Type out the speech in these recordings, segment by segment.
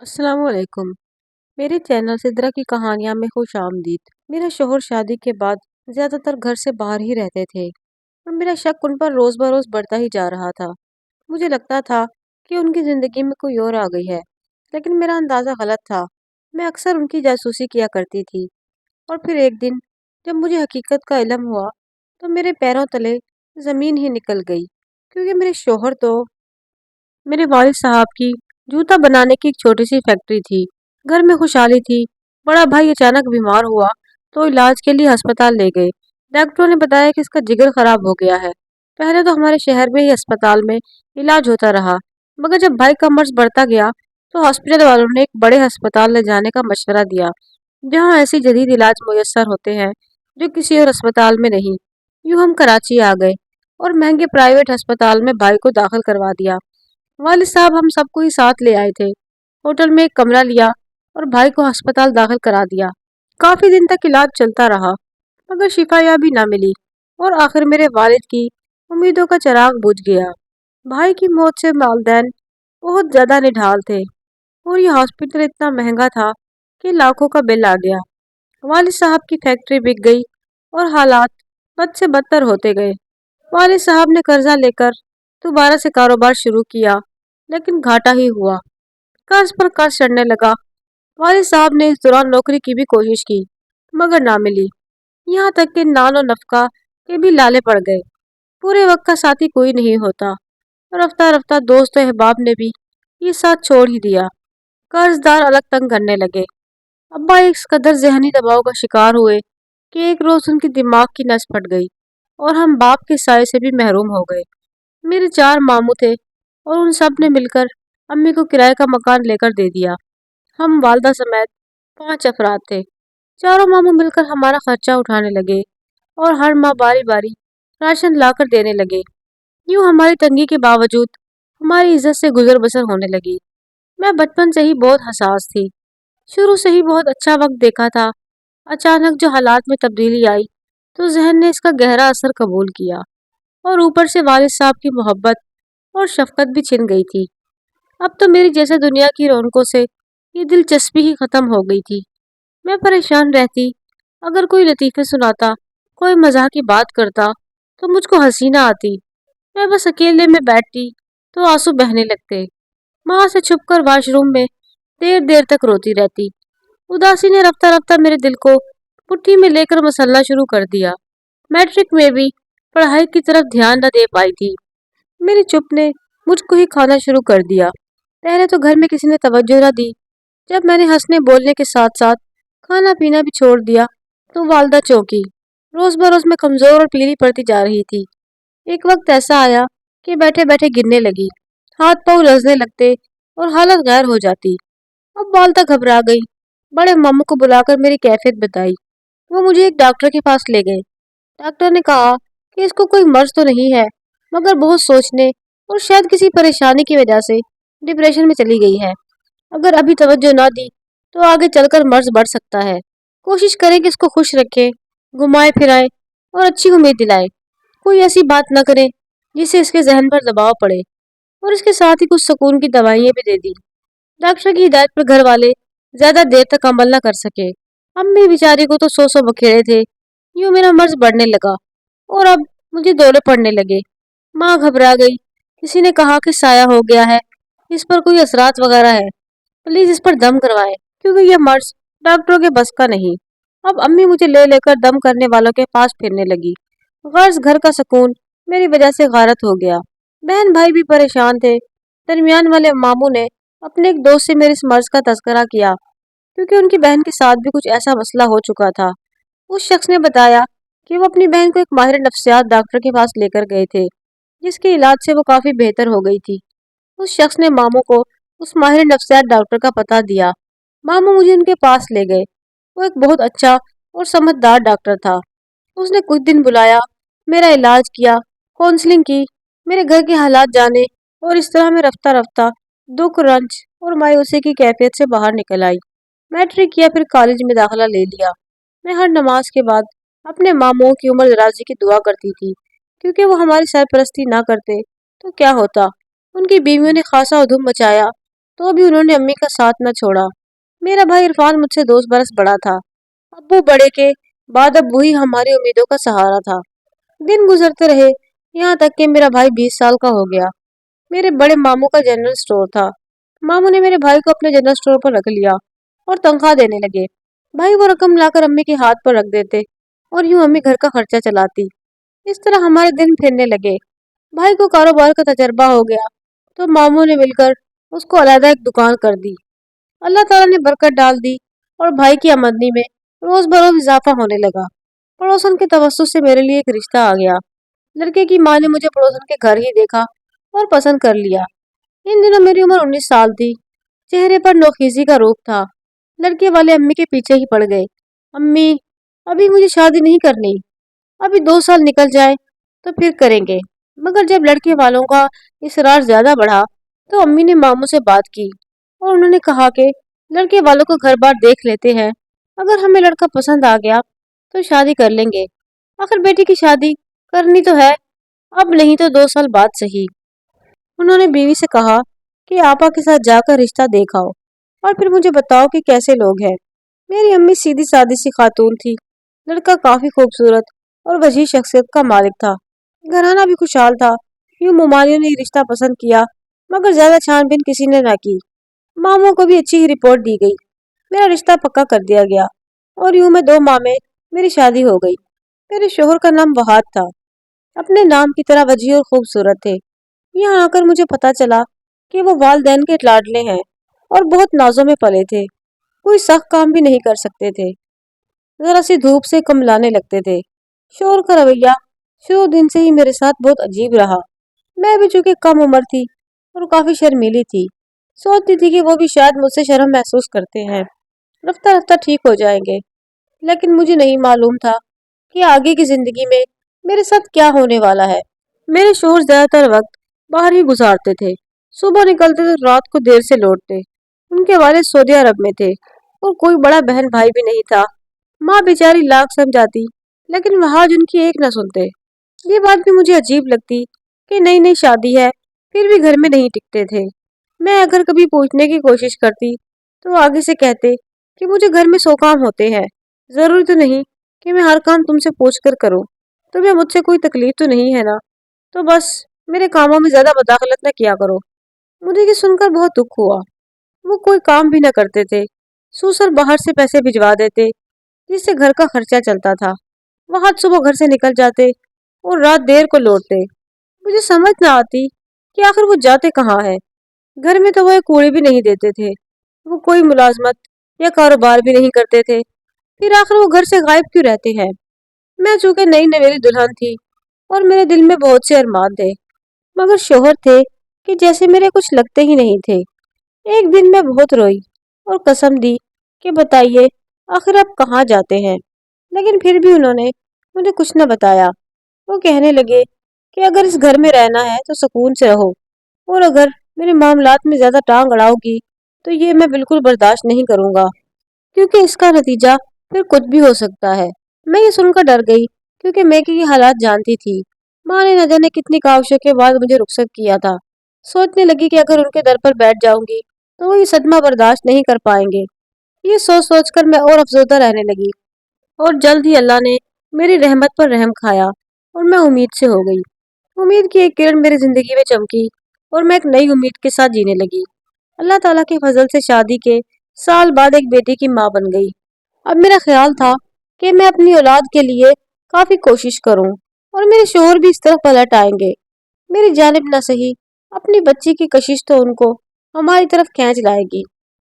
السلام علیکم۔ میرے چینل سدرا کی کہانیاں میں خوش آمدید۔ میرا شوہر شادی کے بعد زیادہ تر گھر سے باہر ہی رہتے تھے اور میرا شک ان پر روز بروز بڑھتا ہی جا رہا تھا۔ مجھے لگتا تھا کہ ان کی زندگی میں کوئی اور آ گئی ہے، لیکن میرا اندازہ غلط تھا۔ میں اکثر ان کی جاسوسی کیا کرتی تھی اور پھر ایک دن جب مجھے حقیقت کا علم ہوا تو میرے پیروں تلے زمین ہی نکل گئی، کیونکہ میرے شوہر تو میرے والد صاحب کی جوتا بنانے کی ایک چھوٹی سی فیکٹری تھی۔ گھر میں خوشحالی تھی۔ بڑا بھائی اچانک بیمار ہوا تو علاج کے لیے ہسپتال لے گئے۔ ڈاکٹروں نے بتایا کہ اس کا جگر خراب ہو گیا ہے۔ پہلے تو ہمارے شہر میں ہی اسپتال میں علاج ہوتا رہا، مگر جب بھائی کا مرض بڑھتا گیا تو ہاسپٹل والوں نے ایک بڑے ہسپتال لے جانے کا مشورہ دیا، جہاں ایسی جدید علاج میسر ہوتے ہیں جو کسی اور اسپتال میں نہیں۔ یوں ہم کراچی آ گئے اور مہنگے پرائیویٹ ہسپتال میں بھائی کو داخل کروا دیا۔ والد صاحب ہم سب کو ہی ساتھ لے آئے تھے۔ ہوٹل میں ایک کمرہ لیا اور بھائی کو ہسپتال داخل کرا دیا۔ کافی دن تک علاج چلتا رہا، مگر شفا یابی نہ ملی اور آخر میرے والد کی امیدوں کا چراغ بجھ گیا۔ بھائی کی موت سے والدین بہت زیادہ نڈھال تھے اور یہ ہاسپٹل اتنا مہنگا تھا کہ لاکھوں کا بل آ گیا۔ والد صاحب کی فیکٹری بک گئی اور حالات بد سے بدتر ہوتے گئے۔ والد صاحب نے قرضہ لے کر دوبارہ سے کاروبار شروع کیا، لیکن گھاٹا ہی ہوا۔ قرض پر قرض چڑھنے لگا۔ والد صاحب نے اس دوران نوکری کی بھی کوشش کی، مگر نہ ملی۔ یہاں تک کہ نان و نفقہ کے بھی لالے پڑ گئے۔ پورے وقت کا ساتھی کوئی نہیں ہوتا۔ رفتہ رفتہ دوست و احباب نے بھی یہ ساتھ چھوڑ ہی دیا۔ قرض دار الگ تنگ کرنے لگے۔ ابا اس قدر ذہنی دباؤ کا شکار ہوئے کہ ایک روز ان کی دماغ کی نس پھٹ گئی اور ہم باپ کے سائے سے بھی محروم ہو گئے۔ میرے 4 ماموں تھے اور ان سب نے مل کر امی کو کرائے کا مکان لے کر دے دیا۔ ہم والدہ سمیت 5 افراد تھے۔ چاروں ماموں مل کر ہمارا خرچہ اٹھانے لگے اور ہر ماہ باری باری راشن لا کر دینے لگے۔ یوں ہماری تنگی کے باوجود ہماری عزت سے گزر بسر ہونے لگی۔ میں بچپن سے ہی بہت حساس تھی، شروع سے ہی بہت اچھا وقت دیکھا تھا۔ اچانک جو حالات میں تبدیلی آئی تو ذہن نے اس کا گہرا اثر قبول کیا، اور اوپر سے والد صاحب کی محبت اور شفقت بھی چھن گئی تھی۔ اب تو میری جیسے دنیا کی رونقوں سے یہ دلچسپی ہی ختم ہو گئی تھی۔ میں پریشان رہتی، اگر کوئی لطیفے سناتا، کوئی مزاح کی بات کرتا تو مجھ کو ہنسی نہ آتی۔ میں بس اکیلے میں بیٹھتی تو آنسو بہنے لگتے۔ ماں سے چھپ کر واش روم میں دیر دیر تک روتی رہتی۔ اداسی نے رفتہ رفتہ میرے دل کو مٹھی میں لے کر مسلنا شروع کر دیا۔ میٹرک میں بھی پڑھائی کی طرف دھیان نہ دے پائی تھی۔ میری چپ نے مجھ کو ہی کھانا شروع کر دیا۔ پہلے تو گھر میں کسی نے توجہ نہ دی۔ جب میں نے ہنسنے بولنے کے ساتھ ساتھ کھانا پینا بھی چھوڑ دیا تو والدہ چونکی۔ روز بروز میں کمزور اور پیلی پڑتی جا رہی تھی۔ ایک وقت ایسا آیا کہ بیٹھے بیٹھے گرنے لگی، ہاتھ پاؤں لرزنے لگتے اور حالت غیر ہو جاتی۔ اب والدہ گھبرا گئی۔ بڑے ماموں کو بلا کر میری کیفیت بتائی۔ وہ مجھے ایک ڈاکٹر کے پاس لے گئے۔ ڈاکٹر نے کہا کہ اس کو کوئی مرض تو نہیں ہے، مگر بہت سوچنے اور شاید کسی پریشانی کی وجہ سے ڈپریشن میں چلی گئی ہے۔ اگر ابھی توجہ نہ دی تو آگے چل کر مرض بڑھ سکتا ہے۔ کوشش کریں کہ اس کو خوش رکھیں، گھمائے پھرائیں اور اچھی امید دلائیں۔ کوئی ایسی بات نہ کریں جس سے اس کے ذہن پر دباؤ پڑے، اور اس کے ساتھ ہی کچھ سکون کی دوائیاں بھی دے دی۔ ڈاکٹر کی ہدایت پر گھر والے زیادہ دیر تک عمل نہ کر سکے۔ امی بیچاری کو تو سو بکھیرے تھے۔ یوں میرا مرض بڑھنے لگا اور اب مجھے دورے پڑنے لگے۔ ماں گھبرا گئی۔ کسی نے کہا کہ سایہ ہو گیا ہے، اس پر کوئی اثرات وغیرہ ہے، پلیز اس پر دم کروائیں، کیونکہ یہ مرض ڈاکٹروں کے بس کا نہیں۔ اب امی مجھے لے لے کر دم کرنے والوں کے پاس پھرنے لگی۔ غرض گھر کا سکون میری وجہ سے غارت ہو گیا۔ بہن بھائی بھی پریشان تھے۔ درمیان والے ماموں نے اپنے ایک دوست سے میرے اس مرض کا تذکرہ کیا، کیونکہ ان کی بہن کے ساتھ بھی کچھ ایسا مسئلہ ہو چکا تھا۔ اس شخص نے بتایا کہ وہ اپنی بہن کو ایک ماہر نفسیات ڈاکٹر کے پاس لے کر گئے تھے، جس کے علاج سے وہ کافی بہتر ہو گئی تھی۔ اس شخص نے ماموں کو اس ماہر نفسیات ڈاکٹر کا پتہ دیا۔ ماموں مجھے ان کے پاس لے گئے۔ وہ ایک بہت اچھا اور سمجھدار ڈاکٹر تھا۔ اس نے کچھ دن بلایا، میرا علاج کیا، کونسلنگ کی، میرے گھر کے حالات جانے، اور اس طرح میں رفتہ رفتہ دکھ، رنج اور مایوسی کی کیفیت سے باہر نکل آئی۔ میٹرک کیا، پھر کالج میں داخلہ لے لیا۔ میں ہر نماز کے بعد اپنے ماموں کی عمر دراز کی دعا کرتی تھی، کیونکہ وہ ہماری سرپرستی نہ کرتے تو کیا ہوتا۔ ان کی بیویوں نے خاصا ہجوم مچایا तो भी उन्होंने अम्मी का साथ न छोड़ा। मेरा भाई इरफान मुझसे 2 बरस बड़ा था। अब्बू बड़े के बाद अब वही हमारी उम्मीदों का सहारा था। दिन गुजरते रहे, यहाँ तक कि मेरा भाई 20 साल का हो गया। मेरे बड़े मामू का जनरल स्टोर था। मामू ने मेरे भाई को अपने जनरल स्टोर पर रख लिया और तनख्वाह देने लगे। भाई वो रकम लाकर अम्मी के हाथ पर रख देते और यूं अम्मी घर का खर्चा चलाती। इस तरह हमारे दिन फिरने लगे। भाई को कारोबार का तजर्बा हो गया तो मामू ने मिलकर उसको अलहदा एक दुकान कर दी। अल्लाह ताला ने बरकत डाल दी और भाई की आमदनी में रोज बरोज इजाफा होने लगा। पड़ोसन के तवस्सुस से मेरे लिए एक रिश्ता आ गया। लड़के की माँ ने मुझे पड़ोसन के घर ही देखा और पसंद कर लिया। इन दिनों मेरी उम्र 19 साल थी। चेहरे पर नोखीजी का रूप था। लड़के वाले अम्मी के पीछे ही पड़ गए। अम्मी, अभी मुझे शादी नहीं करनी, अभी 2 साल निकल जाए तो फिर करेंगे। मगर जब लड़के वालों का इसरार ज्यादा बढ़ा तो अम्मी ने मामू से बात की और उन्होंने कहा कि लड़के वालों को घर बार देख लेते हैं, अगर हमें लड़का पसंद आ गया तो शादी कर लेंगे। आखिर बेटी की शादी करनी तो है, अब नहीं तो 2 साल बाद सही। उन्होंने बीवी से कहा कि आपा के साथ जाकर रिश्ता देखाओ और फिर मुझे बताओ कि कैसे लोग हैं। मेरी अम्मी सीधी सादी सी खातून थी। लड़का काफी खूबसूरत और वजीह शख्सियत का मालिक था। घराना भी खुशहाल था। यूं मुमालियों ने ये रिश्ता पसंद किया, मगर ज्यादा छानबीन किसी ने ना की। मामू को भी अच्छी ही रिपोर्ट दी गई। मेरा रिश्ता पक्का कर दिया गया और यूं में 2 माह में मेरी शादी हो गई। मेरे शोहर का नाम वहाद था। अपने नाम की तरह वजीह और खूबसूरत थे। यहाँ आकर मुझे पता चला कि वो वालदैन के लाडले हैं और बहुत नाजों में पले थे। कोई सख्त काम भी नहीं कर सकते थे। जरा सी धूप से कमलाने लगते थे। शोहर का रवैया शुरू दिन से ही मेरे साथ बहुत अजीब रहा। मैं भी चूंकि कम उम्र थी और काफी शर्मीली थी, सोचती थी कि वो भी शायद मुझसे शर्म महसूस करते हैं, रफ्ता रफ्ता ठीक हो जाएंगे। लेकिन मुझे नहीं मालूम था कि आगे की जिंदगी में मेरे साथ क्या होने वाला है। मेरे शोहर ज्यादातर वक्त बाहर ही गुजारते थे। सुबह निकलते तो रात को देर से लौटते। उनके वालिद सऊदी अरब में थे और कोई बड़ा बहन भाई भी नहीं था। माँ बेचारी लाख समझाती, लेकिन वहाज उनकी एक न सुनते। ये बात भी मुझे अजीब लगती कि नई नई शादी है फिर भी घर में नहीं टिकते थे। मैं अगर कभी पूछने की कोशिश करती तो आगे से कहते कि मुझे घर में 100 काम होते हैं, जरूरी तो नहीं कि मैं हर काम तुमसे पूछ कर करूं। तुम्हें मुझसे कोई तकलीफ तो नहीं है ना, तो बस मेरे कामों में ज्यादा मदाखलत न किया करो। मुझे ये सुनकर बहुत दुख हुआ। वो कोई काम भी न करते थे, सूसर बाहर से पैसे भिजवा देते जिससे घर का खर्चा चलता था। वहां सुबह घर से निकल जाते और रात देर को लौटते। मुझे समझ न आती कि आखिर वो जाते कहाँ है। घर में तो वो एक कूड़ी भी नहीं देते थे। वो कोई मुलाजमत या कारोबार भी नहीं करते थे, फिर आखिर वो घर से गायब क्यों रहते हैं। मैं चूंकि नई नवेली दुल्हन थी और मेरे दिल में बहुत से अरमान थे, मगर शोहर थे कि जैसे मेरे कुछ लगते ही नहीं थे। एक दिन मैं बहुत रोई और कसम दी कि बताइए आखिर आप कहाँ जाते हैं। लेकिन फिर भी उन्होंने मुझे कुछ न बताया। वो कहने लगे कि अगर इस घर में रहना है तो सुकून से रहो, और अगर मेरे मामलात में ज्यादा टांग अड़ाओगी तो ये मैं बिल्कुल बर्दाश्त नहीं करूंगा, क्योंकि इसका नतीजा फिर कुछ भी हो सकता है। मैं ये सुनकर डर गई, क्योंकि मैकी की हालात जानती थी। माँ ने न जाने कितनी काविशों के बाद मुझे रुखसत किया था। सोचने लगी कि अगर उनके दर पर बैठ जाऊंगी तो वो ये सदमा बर्दाश्त नहीं कर पाएंगे। ये सोच सोच कर मैं और अफसोदा रहने लगी और जल्द ही अल्लाह ने मेरी रहमत पर रहम खाया और मैं उम्मीद से हो गई। उम्मीद की एक किरण मेरी जिंदगी में चमकी और मैं एक नई उम्मीद के साथ जीने लगी। अल्लाह ताला के फजल से शादी के साल बाद एक बेटे की माँ बन गई। अब मेरा ख्याल था कि मैं अपनी औलाद के लिए काफी कोशिश करूं और मेरे शोहर भी इस तरफ पलट आएंगे। मेरी जानिब न सही, अपनी बच्ची की कशिश तो उनको हमारी तरफ खींच लाएगी।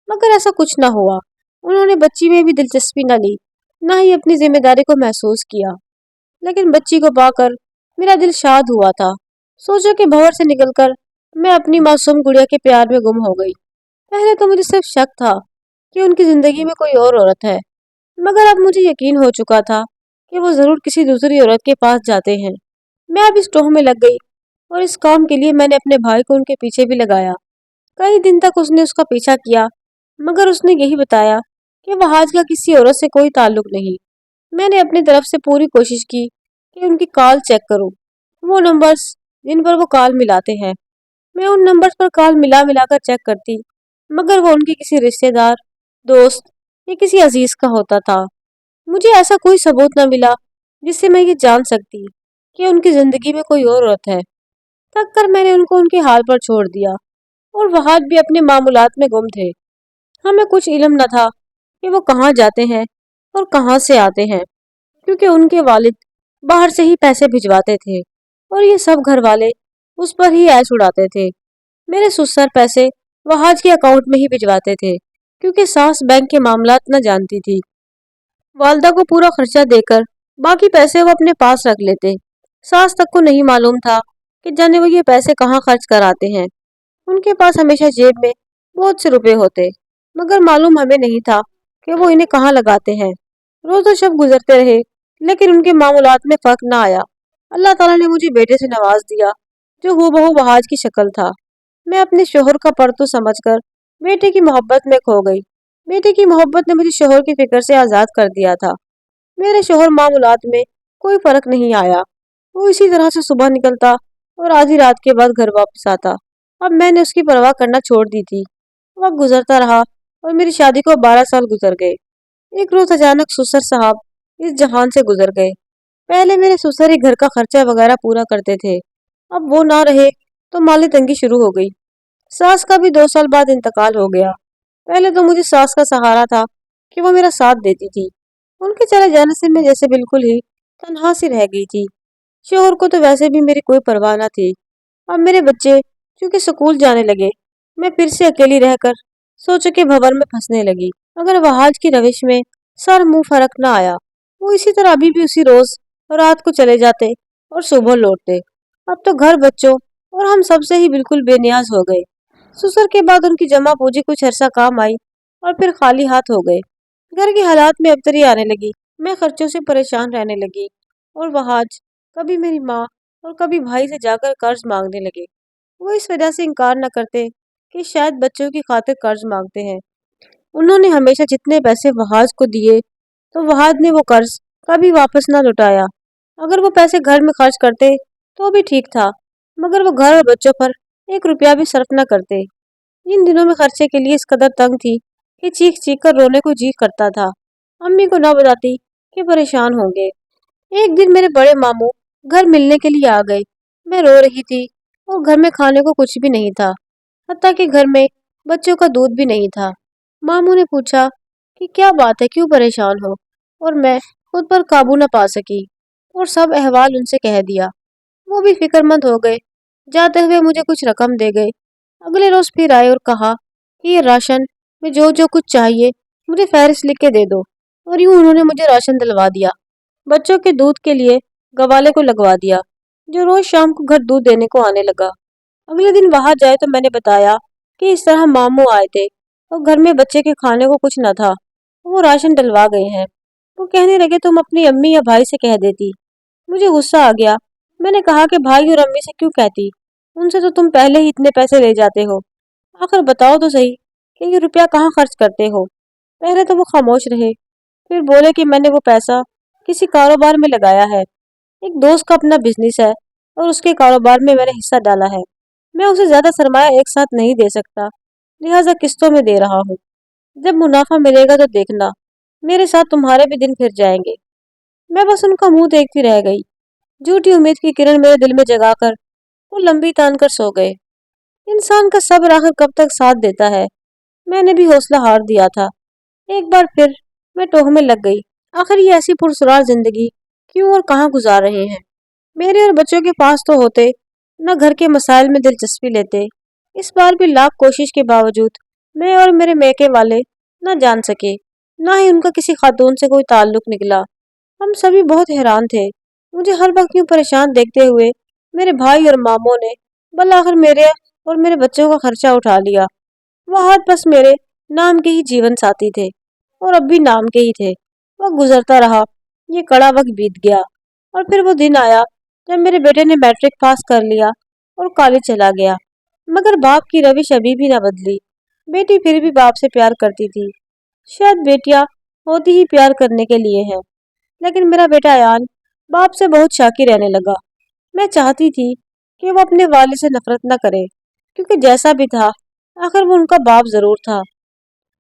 मगर ऐसा कुछ न हुआ। उन्होंने बच्ची में भी दिलचस्पी न ली, न ही अपनी जिम्मेदारी को महसूस किया। लेकिन बच्ची को पाकर मेरा दिल शाद हुआ था। सोचो कि भंवर से निकलकर मैं अपनी मासूम गुड़िया के प्यार में गुम हो गई। पहले तो मुझे सिर्फ शक था कि उनकी जिंदगी में कोई और औरत है, मगर अब मुझे यकीन हो चुका था कि वो जरूर किसी दूसरी औरत के पास जाते हैं। मैं अब इस टोह में लग गई और इस काम के लिए मैंने अपने भाई को उनके पीछे भी लगाया। कई दिन तक उसने उसका पीछा किया, मगर उसने यही बताया कि वहाज का किसी औरत से कोई ताल्लुक नहीं। मैंने अपनी तरफ से पूरी कोशिश की कि उनकी कॉल चेक करूं, वो नंबर्स जिन पर वो कॉल मिलाते हैं। मैं उन नंबर्स पर कॉल मिला मिला कर चेक करती, मगर वो उनके किसी रिश्तेदार, दोस्त या किसी अजीज का होता था। मुझे ऐसा कोई सबूत न मिला जिससे मैं ये जान सकती कि उनकी जिंदगी में कोई और औरत है। थक कर मैंने उनको उनके हाल पर छोड़ दिया और वहाद भी अपने मामूलात में गुम थे। हमें कुछ इल्म न था कि वो कहाँ जाते हैं और कहाँ से आते हैं, क्योंकि उनके वालिद बाहर से ही पैसे भिजवाते थे और ये सब घर वाले उस पर ही ऐश उड़ाते थे। मेरे ससुर पैसे वहाज के अकाउंट में ही भिजवाते थे, क्योंकि सास बैंक के मामलात न जानती थी। वालदा को पूरा खर्चा देकर बाकी पैसे वो अपने पास रख लेते। सास तक को नहीं मालूम था कि जाने वो ये पैसे कहाँ खर्च कर आते हैं। उनके पास हमेशा जेब में बहुत से रुपए होते, मगर मालूम हमें नहीं था कि वो इन्हें कहाँ लगाते हैं। रोज तो शब गुजरते रहे, लेकिन उनके मामूलात में फर्क ना आया। अल्लाह ताला ने मुझे बेटे से नवाज दिया जो हूबहू वहाज की शक्ल था। मैं अपने शोहर का परतू समझकर बेटे की मोहब्बत में खो गई। बेटे की मोहब्बत ने मुझे शोहर की फिक्र से आजाद कर दिया था। मेरे शोहर मामूलात में कोई फर्क नहीं आया। वो इसी तरह से सुबह निकलता और आधी रात के बाद घर वापस आता। अब मैंने उसकी परवाह करना छोड़ दी थी। वक्त गुजरता रहा और मेरी शादी को 12 साल गुजर गए। एक रोज अचानक ससुर साहब इस जहान से गुजर गए। पहले मेरे ससुर ही घर का खर्चा वगैरह पूरा करते थे। अब वो ना रहे तो माली तंगी शुरू हो गई। सास का भी 2 साल बाद इंतकाल हो गया। पहले तो मुझे सास का सहारा था कि वो मेरा साथ देती थी। उनके चले जाने से मैं जैसे बिल्कुल ही तन्हा सी रह गई थी। शोहर को तो वैसे भी मेरी कोई परवाह न थी। अब मेरे बच्चे चूंकि स्कूल जाने लगे, मैं फिर से अकेली रहकर सोचो के भंवर में फंसने लगी। अगर वहाज की रविश में सर मुंह फर्क न आया, वो इसी तरह अभी भी उसी रोज रात को चले जाते और सुबह लौटते। अब तो घर, बच्चों और हम सबसे ही बिल्कुल बेनियाज हो गए। ससुर के बाद उनकी जमा पूंजी कुछ अरसा काम आई और फिर खाली हाथ हो गए। घर के हालात में अबतरी आने लगी। मैं खर्चों से परेशान रहने लगी और वहाज कभी मेरी माँ और कभी भाई से जाकर कर्ज मांगने लगे। वो इस वजह से इनकार न करते कि शायद बच्चों की खातिर कर्ज मांगते हैं। उन्होंने हमेशा जितने पैसे वहाज को दिए तो वहाज ने वो कर्ज कभी वापस न लौटाया। अगर वो पैसे घर में खर्च करते तो भी ठीक था, मगर वो घर और बच्चों पर 1 रुपया भी सर्फ न करते। इन दिनों में खर्चे के लिए इस कदर तंग थी कि चीख चीख कर रोने को जी करता था। अम्मी को न बताती कि परेशान होंगे। एक दिन मेरे बड़े मामू घर मिलने के लिए आ गए। मैं रो रही थी और घर में खाने को कुछ भी नहीं था, हत्ता कि घर में बच्चों का दूध भी नहीं था। मामू ने पूछा कि क्या बात है, क्यों परेशान हो, और मैं खुद पर काबू न पा सकी और सब अहवाल उनसे कह दिया। वो भी फिक्रमंद हो गए। जाते हुए मुझे कुछ रकम दे गए। अगले रोज फिर आए और कहा कि ये राशन में जो जो कुछ चाहिए मुझे फहरिस्त लिख के दे दो। और यूं उन्होंने मुझे राशन दिलवा दिया। बच्चों के दूध के लिए गवाले को लगवा दिया, जो रोज शाम को घर दूध देने को आने लगा। अगले दिन वहां जाए तो मैंने बताया कि इस तरह मामू आए थे और घर में बच्चे के खाने को कुछ न था। वो राशन डलवा गए हैं। वो कहने लगे तुम अपनी अम्मी या भाई से कह देती। मुझे गुस्सा आ गया। मैंने कहा कि भाई और अम्मी से क्यों कहती, उनसे तो तुम पहले ही इतने पैसे ले जाते हो। आखिर बताओ तो सही कि ये रुपया कहाँ खर्च करते हो। पहले तो वो खामोश रहे, फिर बोले कि मैंने वो पैसा किसी कारोबार में लगाया है। एक दोस्त का अपना बिजनेस है और उसके कारोबार में मैंने हिस्सा डाला है। मैं उसे ज्यादा सरमाया एक साथ नहीं दे सकता, लिहाजा किस्तों में दे रहा हूँ। जब मुनाफा मिलेगा तो देखना, मेरे साथ तुम्हारे भी दिन फिर जाएंगे। मैं बस उनका मुंह देखती रह गई। झूठी उम्मीद की किरण मेरे दिल में जगाकर वो लंबी तान कर सो गए। इंसान का सब्र आखिर कब तक साथ देता है। मैंने भी हौसला हार दिया था। एक बार फिर मैं टोह में लग गई। आखिर ये ऐसी पुरसरार जिंदगी क्यों और कहाँ गुजार रहे हैं। मेरे और बच्चों के पास तो होते, न घर के मसाइल में दिलचस्पी लेते। इस बार भी लाख कोशिश के बावजूद मैं और मेरे मैके वाले न जान सके, न ही उनका किसी खातून से कोई ताल्लुक निकला। हम सभी बहुत हैरान थे। मुझे हर वक्त यूं परेशान देखते हुए मेरे भाई और मामों ने बल आखिर मेरे और मेरे बच्चों का खर्चा उठा लिया। वह हाथ बस मेरे नाम के ही जीवन साथी थे और अब भी नाम के ही थे। वह गुजरता रहा। ये कड़ा वक्त बीत गया और फिर वो दिन आया जब मेरे बेटे ने मैट्रिक पास कर लिया और कॉलेज चला गया। मगर बाप की रविश अभी भी न बदली। बेटी फिर भी बाप से प्यार करती थी। शायद बेटियां होती ही प्यार करने के लिए हैं। लेकिन मेरा बेटा अयान बाप से बहुत शाकी रहने लगा। मैं चाहती थी कि वो अपने वालिद से नफरत न करे, क्योंकि जैसा भी था آخر وہ ان کا باپ ضرور تھا،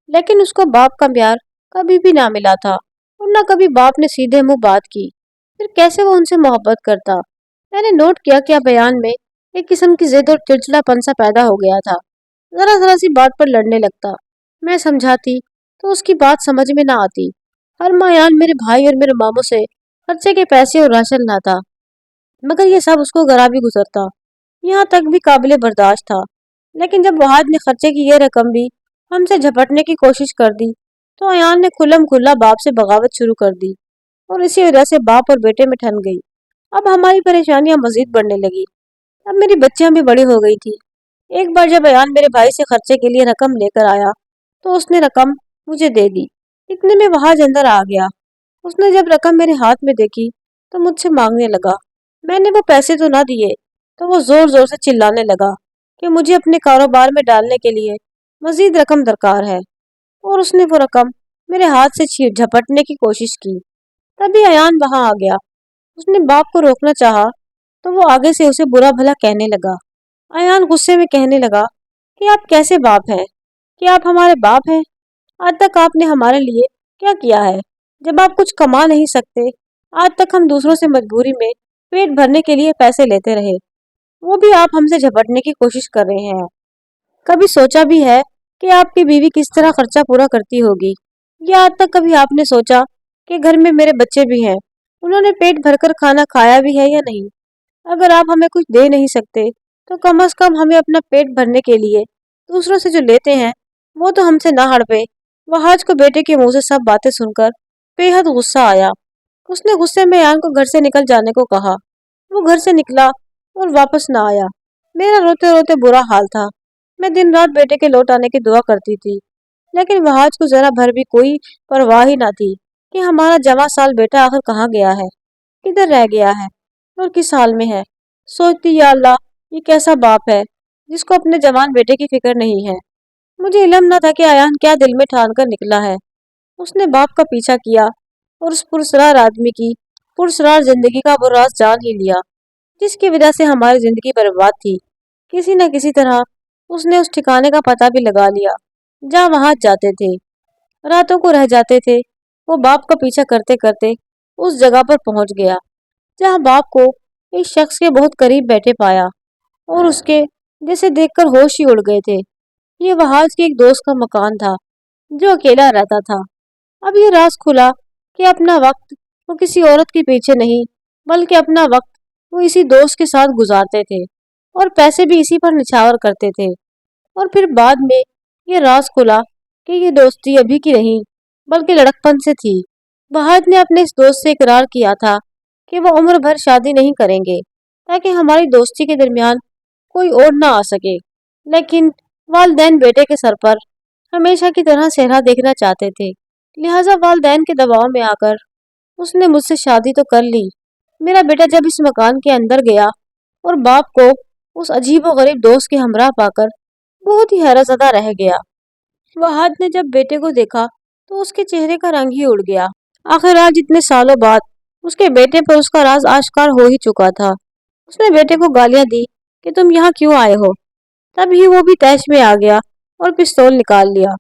لیکن اس کو باپ کا پیار کبھی بھی نہ ملا تھا اور نہ کبھی باپ نے سیدھے منہ بات کی۔ پھر کیسے وہ ان سے محبت کرتا؟ میں نے نوٹ کیا کہ بیان میں ایک قسم کی ضد اور چڑچڑا پن سا پیدا ہو گیا تھا۔ ذرا ذرا سی بات پر لڑنے لگتا۔ میں سمجھاتی تو اس کی بات سمجھ میں نہ آتی۔ ہر ماہ ایان میرے بھائی اور میرے ماموں سے خرچے کے پیسے اور راشن لاتا، مگر یہ سب اس کو گرا بھی گزرتا، یہاں تک بھی قابل برداشت تھا۔ لیکن جب وحاد نے خرچے کی یہ رقم بھی ہم سے جھپٹنے کی کوشش کر دی تو ایان نے کھلم کھلا باپ سے بغاوت شروع کر دی اور اسی وجہ سے باپ اور بیٹے میں ٹھن گئی۔ اب ہماری پریشانیاں مزید بڑھنے لگی۔ اب میری بچیاں بھی بڑی ہو گئی تھی۔ ایک بار جب ایان میرے بھائی سے خرچے کے لیے رقم لے کر آیا تو اس نے رقم مجھے دے دی۔ اتنے میں وحاد اندر آ گیا۔ اس نے جب رقم میرے ہاتھ میں دیکھی تو مجھ سے مانگنے لگا۔ میں نے وہ پیسے تو نہ دیے تو وہ زور زور سے چلانے لگا کہ مجھے اپنے کاروبار میں ڈالنے کے لیے مزید رقم درکار ہے، اور اس نے وہ رقم میرے ہاتھ سے جھپٹنے کی کوشش کی۔ تبھی ایان وہاں آ گیا۔ اس نے باپ کو روکنا چاہا تو وہ آگے سے اسے برا بھلا کہنے لگا۔ ایان غصے میں کہنے لگا کہ آپ کیسے باپ ہیں؟ کہ آپ ہمارے باپ ہیں؟ آج تک آپ نے ہمارے لیے کیا کیا ہے؟ جب آپ کچھ کما نہیں سکتے، آج تک ہم دوسروں سے مجبوری میں پیٹ بھرنے کے لیے پیسے لیتے رہے، وہ بھی آپ ہم سے جھپٹنے کی کوشش کر رہے ہیں۔ کبھی سوچا بھی ہے کہ آپ کی بیوی کس طرح خرچہ پورا کرتی ہوگی؟ یا آج تک کبھی آپ نے سوچا کہ گھر میں میرے بچے بھی ہیں، انہوں نے پیٹ بھر کر کھانا کھایا بھی ہے یا نہیں؟ اگر آپ ہمیں کچھ دے نہیں سکتے تو کم از کم ہمیں اپنا پیٹ بھرنے کے لیے دوسروں سے جو لیتے ہیں وہ تو ہم سے نہ ہڑپے۔ وحاج کو بیٹے کے منہ سے سب باتیں سن کر بے حد غصہ آیا۔ اس نے غصے میں ایان کو گھر سے نکل جانے کو کہا۔ وہ گھر سے نکلا اور واپس نہ آیا۔ میرا روتے روتے برا حال تھا۔ میں دن رات بیٹے کے لوٹ آنے کی دعا کرتی تھی، لیکن وحاج کو ذرا بھر بھی کوئی پرواہ ہی نہ تھی کہ ہمارا جوان سال بیٹا آخر کہاں گیا ہے، کدھر رہ گیا ہے اور کس حال میں ہے۔ سوچتی یا اللہ، یہ کیسا باپ ہے جس کو اپنے جوان بیٹے کی فکر نہیں ہے۔ مجھے علم نہ تھا کہ ایان کیا دل میں ٹھان کر نکلا ہے۔ اس نے باپ کا پیچھا کیا اور اس پرسرار آدمی کی پرسرار زندگی کا وہ راز جان ہی لیا جس کی وجہ سے ہماری زندگی برباد تھی۔ کسی نہ کسی طرح اس نے اس ٹھکانے کا پتہ بھی لگا لیا جہاں وہاں جاتے تھے، راتوں کو رہ جاتے تھے۔ وہ باپ کا پیچھا کرتے کرتے اس جگہ پر پہنچ گیا جہاں باپ کو ایک شخص کے بہت قریب بیٹھے پایا اور اس کے جیسے دیکھ کر ہوش ہی اڑ گئے تھے۔ یہ وحاج کے ایک دوست کا مکان تھا جو اکیلا رہتا تھا۔ اب یہ راز کھلا کہ اپنا وقت وہ کسی عورت کے پیچھے نہیں بلکہ اپنا وقت وہ اسی دوست کے ساتھ گزارتے تھے اور پیسے بھی اسی پر نچھاور کرتے تھے۔ اور پھر بعد میں یہ راز کھلا کہ یہ دوستی ابھی کی نہیں بلکہ لڑکپن سے تھی۔ وحاج نے اپنے اس دوست سے اقرار کیا تھا کہ وہ عمر بھر شادی نہیں کریں گے تاکہ ہماری دوستی کے درمیان کوئی اور نہ آ سکے، لیکن والدین بیٹے کے سر پر ہمیشہ کی طرح صحرا دیکھنا چاہتے تھے، لہٰذا والدین کے دباؤ میں آ کر اس نے مجھ سے شادی تو کر لی۔ میرا بیٹا جب اس مکان کے اندر گیا اور باپ کو اس عجیب و غریب دوست کے ہمراہ پا کر بہت ہی حیرت زدہ رہ گیا۔ وحاد نے جب بیٹے کو دیکھا تو اس کے چہرے کا رنگ ہی اڑ گیا۔ آخر آج اتنے سالوں بعد اس کے بیٹے پر اس کا راز آشکار ہو ہی چکا تھا۔ اس نے بیٹے کو گالیاں دی کہ تم یہاں کیوں آئے ہو؟ تب ہی وہ بھی تیش میں آ گیا اور پستول نکال لیا۔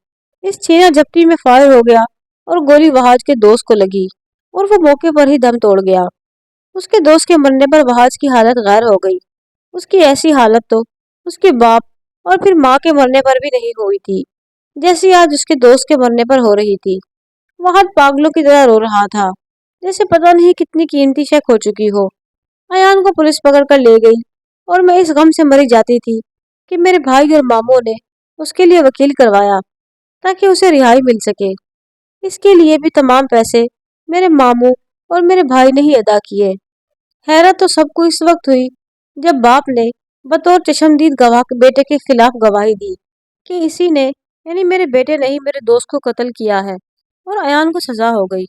اس چھینا جھپٹی میں فائر ہو گیا اور گولی وحاج کے دوست کو لگی اور وہ موقع پر ہی دم توڑ گیا۔ اس کے دوست کے مرنے پر وحاج کی حالت غیر ہو گئی۔ اس کی ایسی حالت تو اس کے باپ اور پھر ماں کے مرنے پر بھی نہیں ہوئی تھی جیسی آج اس کے دوست کے مرنے پر ہو رہی تھی۔ وحاج پاگلوں کی طرح رو رہا تھا جیسے پتہ نہیں کتنی قیمتی شے کھو چکی ہو۔ ایان کو پولیس پکڑ کر لے گئی اور میں اس غم سے مری جاتی تھی کہ میرے بھائی اور ماموں نے اس کے لیے وکیل کروایا تاکہ اسے رہائی مل سکے۔ اس کے لیے بھی تمام پیسے میرے ماموں اور میرے بھائی نے ہی ادا کیے۔ حیرت تو سب کو اس وقت ہوئی جب باپ نے بطور چشمدید گواہ بیٹے کے خلاف گواہی دی کہ اسی نے یعنی میرے بیٹے نے ہی میرے دوست کو قتل کیا ہے، اور ایان کو سزا ہو گئی۔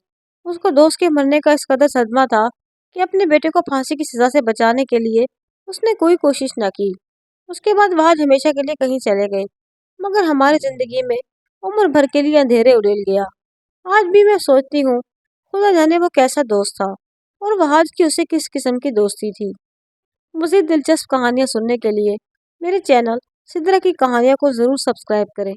اس کو دوست کے مرنے کا اس قدر صدمہ تھا کہ اپنے بیٹے کو پھانسی کی سزا سے بچانے کے لیے اس نے کوئی کوشش نہ کی۔ اس کے بعد وحاج ہمیشہ کے لیے کہیں چلے گئے، مگر ہماری زندگی میں عمر بھر کے لیے اندھیرے اڑیل گیا۔ آج بھی میں سوچتی ہوں خدا جانے وہ کیسا دوست تھا اور وحاج کی اسے کس قسم کی دوستی تھی۔ مزید دلچسپ کہانیاں سننے کے لیے میرے چینل سدرا کی کہانیاں کو ضرور سبسکرائب کریں۔